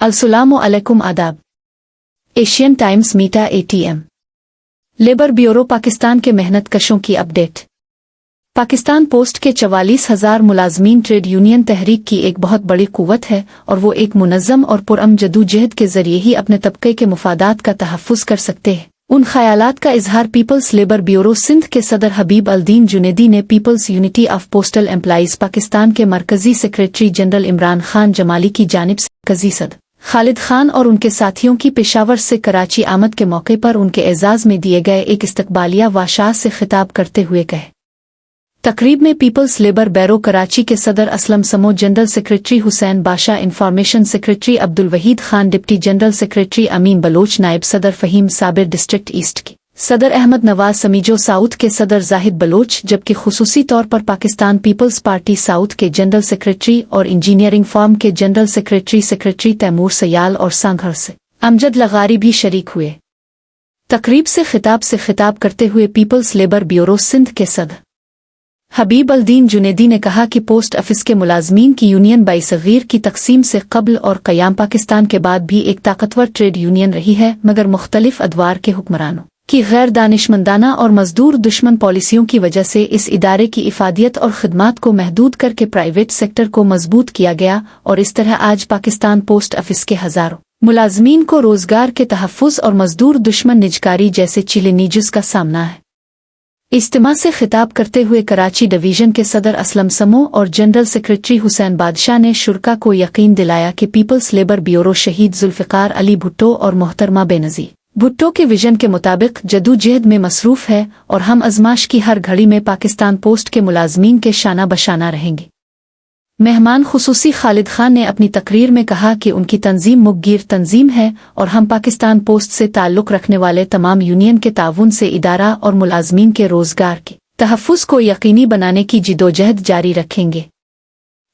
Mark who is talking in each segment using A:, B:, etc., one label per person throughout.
A: अस्सलामु अलैकुम आदाब। एशियन टाइम्स मीटा ATM। लेबर ब्यूरो पाकिस्तान के मेहनत कशों की अपडेट। पाकिस्तान पोस्ट के 44,000 मुलाजमीन ट्रेड यूनियन तहरीक की एक बहुत बड़ी कुव्वत है और वो एक मुनज़्ज़म और पुरअमन जदोजहद के जरिए ही अपने तबके के मुफादात का तहफ़्फ़ुज़ कर सकते हैं। उन ख़यालात का इजहार पीपल्स लेबर ब्यूरो सिंध के सदर हबीब अल-दीन जुनेदी ने people's unity of postal employees Pakistan के मरकज़ी सेक्रेटरी जनरल इमरान खान जमाली की जानिब से मरकज़ी सदर खालिद खान और उनके साथियों की पेशावर से कराची आमद के मौके पर उनके एजाज़ में दिए गए एक इस्तकबालिया वाशात से खिताब करते हुए कहे। तकरीब में पीपल्स लेबर ब्यूरो कराची के सदर Aslam Samo, general secretary Hussain Basha, information secretary Abdul Waheed Khan, deputy general secretary Amin Baloch, नायब सदर फ़हीम साबिर, डिस्ट्रिक्ट ईस्ट की सदर अहमद नवाज, समीजो साउथ के सदर जाहिद बलोच, जबकि खुसूसी तौर पर पाकिस्तान पीपल्स पार्टी साउथ के जनरल सेक्रेटरी और इंजीनियरिंग फर्म के जनरल सेक्रेटरी तैमूर सयाल और सांघर से अमजद लगारी भी शरीक हुए। तकरीब से खिताब करते हुए पीपल्स लेबर ब्यूरो सिंध के सदर हबीब अल-दीन जुनेदी ने कहा कि पोस्ट ऑफिस के मुलाजमीन की यूनियन बाईसगीर की तकसीम से कबल और क़याम पाकिस्तान के बाद भी एक ताकतवर ट्रेड यूनियन रही है, मगर मुख्तलिफ अदवार के हुक्मरानों की गैर दानिशमंदाना और मजदूर दुश्मन पॉलिसियों की वजह से इस इदारे की इफादियत और खिदमात को महदूद करके प्राइवेट सेक्टर को मजबूत किया गया और इस तरह आज पाकिस्तान पोस्ट ऑफिस के हजारों मुलाजमीन को रोजगार के तहफ़्फ़ुज़ और मजदूर दुश्मन निजकारी जैसे चैलेंजेस का सामना है। इज्तिमा से खिताब करते हुए कराची डिवीजन के सदर असलम समो और जनरल सेक्रेटरी हुसैन बादशाह ने शुरका को यकीन दिलाया कि पीपल्स लेबर ब्यूरो शहीद जुल्फ़िकार अली भुट्टो और मोहतरमा बेनज़ीर भुट्टो के विजन के मुताबिक जदोजहद में मसरूफ़ है और हम आज़माइश की हर घड़ी में पाकिस्तान पोस्ट के मुलाजमीन के शाना बशाना रहेंगे। मेहमान खुसूसी खालिद खान ने अपनी तकरीर में कहा कि उनकी तंजीम मुखगिर तंजीम है और हम पाकिस्तान पोस्ट से ताल्लुक़ रखने वाले तमाम यूनियन के ताउन से इदारा और मुलाजमीन के रोजगार के तहफ़्फ़ुज़ को यकीनी बनाने की जिदोजहद जारी रखेंगे।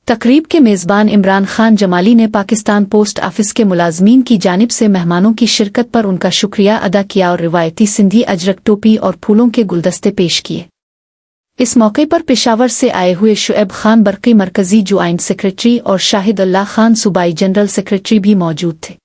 A: तकरीब के मेज़बान इमरान खान जमाली ने पाकिस्तान पोस्ट ऑफिस के मुलाजमीन की जानिब से मेहमानों की शिरकत पर उनका शुक्रिया अदा किया और रिवायती सिंधी अजरक टोपी और फूलों के गुलदस्ते पेश किए। इस मौके पर पेशावर से आए हुए शुएब खान बरकी मरकजी ज्वाइंट सेक्रेटरी और शाहिद अल्लाह खान सूबाई जनरल सेक्रेटरी भी मौजूद थे।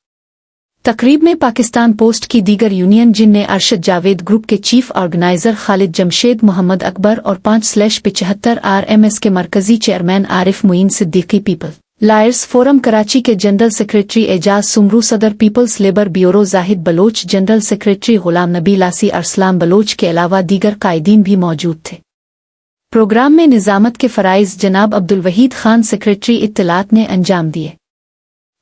A: तकरीब में पाकिस्तान पोस्ट की दीगर यूनियन जिनमें अरशद जावेद ग्रुप के चीफ ऑर्गेनाइजर खालिद जमशेद मोहम्मद अकबर और 5/75 RMS के मरकजी chairman Arif Muin Siddiqui, people lawyers forum Karachi के जनरल सेक्रेटरी एजाज सुमरू, सदर people's labour bureau Zahid Baloch, general secretary Ghulam Nabi Lasi Arsalan Bloch के अलावा दीगर कायदीन भी मौजूद थे। प्रोग्राम में निजामत के फ़राइज़ जनाब अब्दुल वहीद खान सेक्रेटरी इत्तलात ने अंजाम दिए।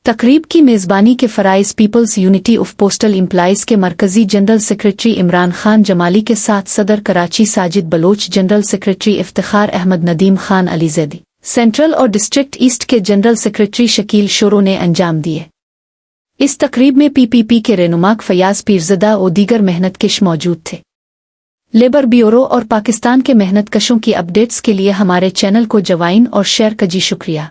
A: तकरीब की मेज़बानी के फ़राइज़ people's unity of postal employees के मरकजी जनरल सेक्रेटरी इमरान खान जमाली के साथ सदर Karachi Sajid Baloch, general secretary Iftikhar Ahmed, Nadeem Khan Alizaidi central और डिस्ट्रिक्ट ईस्ट के जनरल सेक्रेटरी शकील शोरो ने अंजाम दिए। इस तकरीब में PPP के रहनुमाक फयाज पीरज़दा और दीगर मेहनतकश मौजूद थे। लेबर ब्यूरो और पाकिस्तान के मेहनत कशों की अपडेट्स के लिए हमारे चैनल को ज्वाइन और शेयर कजी। शुक्रिया।